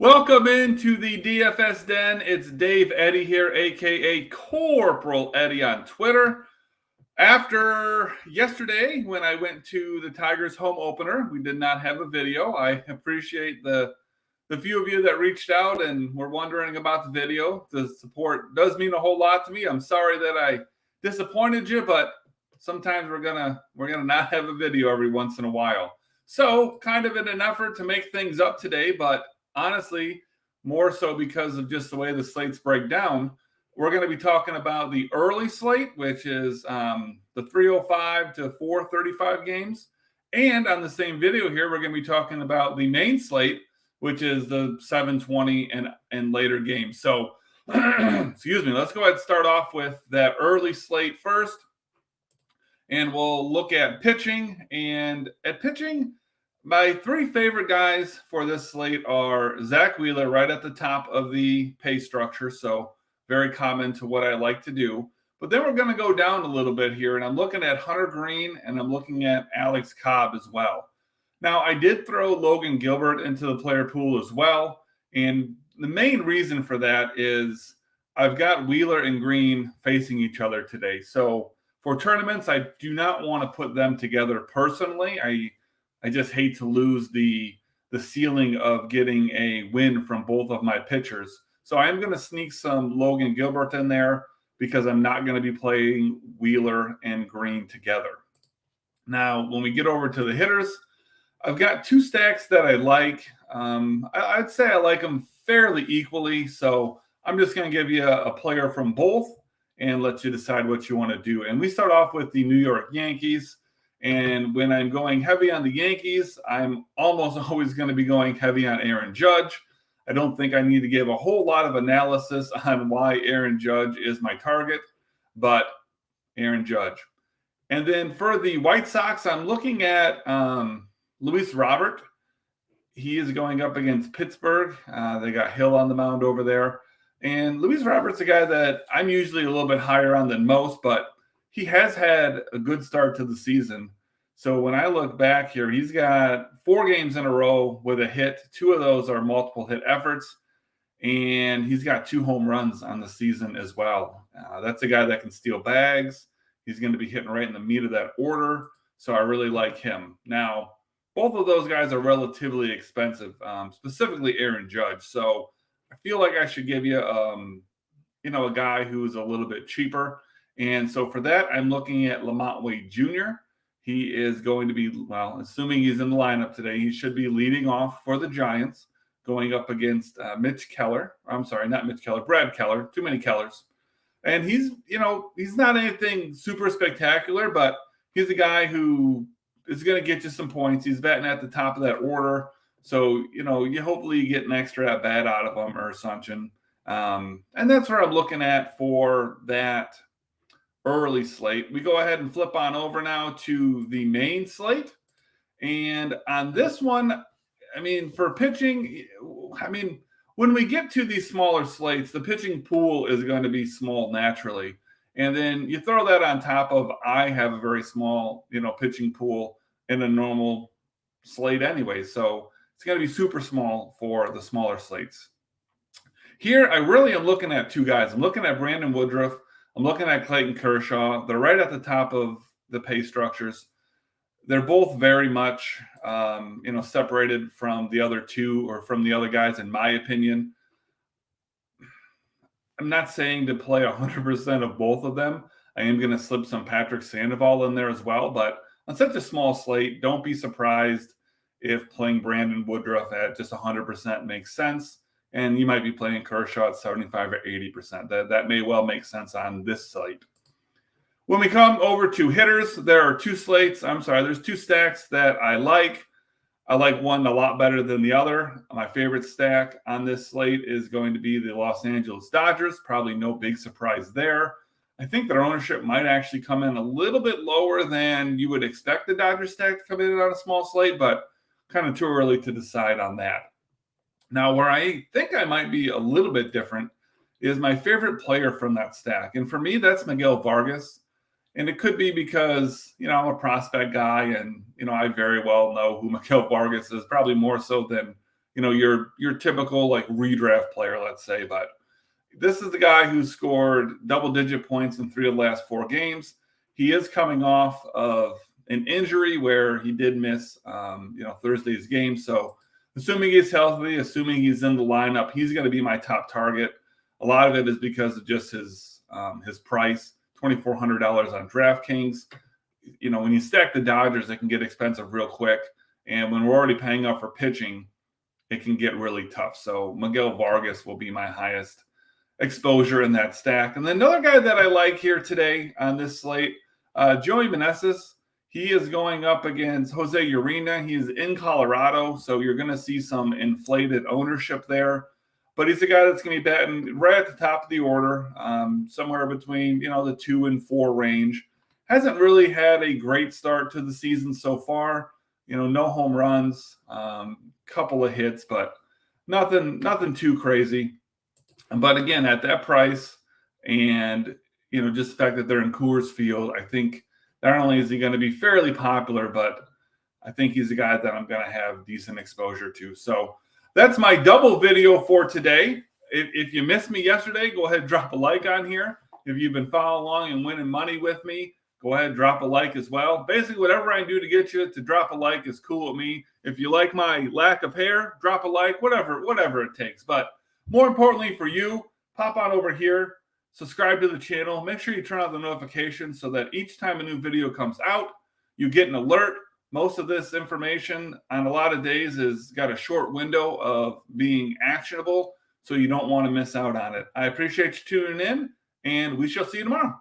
Welcome into the DFS Den. It's Dave Eddy here, aka Corporal Eddie on Twitter. After yesterday, when I went to the Tigers home opener, we did not have a video. I appreciate the few of you that reached out and were wondering about the video. The support does mean a whole lot to me. I'm sorry that I disappointed you, but sometimes we're gonna not have a video every once in a while. So, kind of in an effort to make things up today, but honestly, more so because of just the way the slates break down, we're going to be talking about the early slate, which is the 305 to 435 games. And on the same video here, we're going to be talking about the main slate, which is the 720 and later games. So, excuse me, let's go ahead and start off with that early slate first. And we'll look at pitching. And at pitching, my three favorite guys for this slate are Zach Wheeler right at the top of the pay structure. So very common to what I like to do. But then we're going to go down a little bit here. And I'm looking at Hunter Green and I'm looking at Alex Cobb as well. Now, I did throw Logan Gilbert into the player pool as well. And the main reason for that is I've got Wheeler and Green facing each other today. So for tournaments, I do not want to put them together personally. I just hate to lose the ceiling of getting a win from both of my pitchers. So I'm going to sneak some Logan Gilbert in there because I'm not going to be playing Wheeler and Green together. Now, when we get over to the hitters, I've got two stacks that I like. I'd say I like them fairly equally. So I'm just going to give you a player from both and let you decide what you want to do. And we start off with the New York Yankees. And when I'm going heavy on the Yankees, I'm almost always going to be going heavy on Aaron Judge. I don't think I need to give a whole lot of analysis on why Aaron Judge is my target, but Aaron Judge. And then for the White Sox, I'm looking at Luis Robert. He is going up against Pittsburgh. They got Hill on the mound over there. And Luis Robert's a guy that I'm usually a little bit higher on than most, but he has had a good start to the season. So when I look back here, he's got 4 games in a row with a hit. 2 of those are multiple hit efforts. And he's got 2 home runs on the season as well. That's a guy that can steal bags. He's going to be hitting right in the meat of that order. So I really like him. Now, both of those guys are relatively expensive, specifically Aaron Judge. So I feel like I should give you, a guy who's a little bit cheaper. And so for that, I'm looking at Lamont Wade Jr. He is going to be, assuming he's in the lineup today, he should be leading off for the Giants, going up against Mitch Keller. I'm sorry, not Mitch Keller, Brad Keller. Too many Kellers. And he's not anything super spectacular, but he's a guy who is going to get you some points. He's batting at the top of that order. So, you hopefully get an extra at bat out of him or something. And that's where I'm looking at for that early slate. We go ahead and flip on over now to the main slate. And on this one, for pitching, when we get to these smaller slates, the pitching pool is going to be small naturally. And then you throw that on top of I have a very small, pitching pool in a normal slate anyway. So it's going to be super small for the smaller slates. Here, I really am looking at 2 guys. I'm looking at Brandon Woodruff. I'm looking at Clayton Kershaw. They're right at the top of the pay structures. They're both very much, separated from the other 2 or from the other guys, in my opinion. I'm not saying to play 100% of both of them. I am going to slip some Patrick Sandoval in there as well. But on such a small slate, don't be surprised if playing Brandon Woodruff at just 100% makes sense. And you might be playing Kershaw at 75 or 80%. That may well make sense on this slate. When we come over to hitters, there are 2 slates. There's 2 stacks that I like. I like one a lot better than the other. My favorite stack on this slate is going to be the Los Angeles Dodgers. Probably no big surprise there. I think their ownership might actually come in a little bit lower than you would expect the Dodgers stack to come in on a small slate, but kind of too early to decide on that. Now, where I think I might be a little bit different is my favorite player from that stack. And for me, that's Miguel Vargas. And it could be because, I'm a prospect guy and, I very well know who Miguel Vargas is, probably more so than your typical like redraft player, let's say. But this is the guy who scored double-digit points in 3 of the last 4 games. He is coming off of an injury where he did miss, Thursday's game. So assuming he's healthy, assuming he's in the lineup, he's going to be my top target. A lot of it is because of just his price, $2,400 on DraftKings. When you stack the Dodgers, it can get expensive real quick. And when we're already paying up for pitching, it can get really tough. So Miguel Vargas will be my highest exposure in that stack. And then another guy that I like here today on this slate, Joey Meneses. He is going up against Jose Urena. He's in Colorado, so you're going to see some inflated ownership there. But he's a guy that's going to be batting right at the top of the order, somewhere between the 2 and 4 range. Hasn't really had a great start to the season so far. No home runs, couple of hits, but nothing too crazy. But again, at that price, and just the fact that they're in Coors Field, I think not only is he going to be fairly popular, but I think he's a guy that I'm going to have decent exposure to. So that's my double video for today. If you missed me yesterday, go ahead and drop a like on here. If you've been following along and winning money with me, go ahead and drop a like as well. Basically, whatever I do to get you to drop a like is cool with me. If you like my lack of hair, drop a like, whatever it takes. But more importantly for you, pop on over here, subscribe to the channel. Make sure you turn on the notifications so that each time a new video comes out, you get an alert. Most of this information on a lot of days has got a short window of being actionable, so you don't want to miss out on it. I appreciate you tuning in, and we shall see you tomorrow.